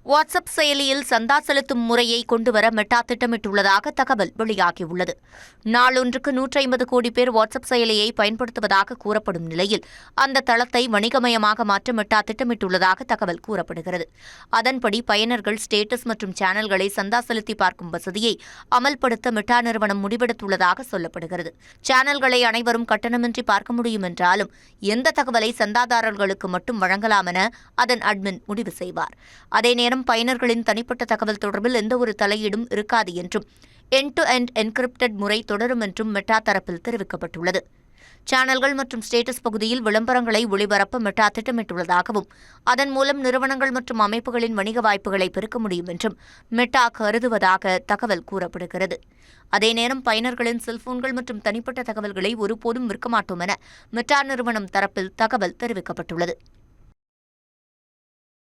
WhatsApp செயலியில் சந்தா செலுத்தும் முறையை கொண்டுவர மெட்டா திட்டமிட்டுள்ளதாக தகவல் வெளியாகியுள்ளது. நாளொன்றுக்கு 150 கோடி பேர் வாட்ஸ்அப் செயலியை பயன்படுத்துவதாக கூறப்படும் நிலையில் அந்த தளத்தை வணிகமயமாக மாற்ற மெட்டா திட்டமிட்டுள்ளதாக தகவல் கூறப்படுகிறது. அதன்படி பயனர்கள் ஸ்டேட்டஸ் மற்றும் சேனல்களை சந்தா செலுத்தி பார்க்கும் வசதியை அமல்படுத்த மெட்டா நிறுவனம் முடிவெடுத்துள்ளதாக சொல்லப்படுகிறது. சேனல்களை அனைவரும் கட்டணமின்றி பார்க்க முடியும் என்றாலும் எந்த தகவலை சந்தாதாரர்களுக்கு மட்டும் வழங்கலாம் என அதன் அட்மின் முடிவு செய்வார். அதே நேரம் பயனர்களின் தனிப்பட்ட தகவல் தொடர்பில் எந்தவொரு தலையீடும் இருக்காது என்றும் எண்ட்-டு-எண்ட் என்கிரிப்டட் முறை தொடரும் என்றும் மெட்டா தரப்பில் தெரிவிக்கப்பட்டுள்ளது. சேனல்கள் மற்றும் ஸ்டேட்டஸ் பகுதியில் விளம்பரங்களை ஒளிபரப்ப மெட்டா திட்டமிட்டுள்ளதாகவும் அதன் மூலம் நிறுவனங்கள் மற்றும் அமைப்புகளின் வணிக வாய்ப்புகளை பெருக்க முடியும் என்றும் மெட்டா கருதுவதாக தகவல் கூறப்படுகிறது. அதே நேரம் பயனர்களின் செல்போன்கள் மற்றும் தனிப்பட்ட தகவல்களை ஒருபோதும் விற்க மாட்டோம் என மெட்டா நிறுவனம் தரப்பில் தகவல் தெரிவிக்கப்பட்டுள்ளது.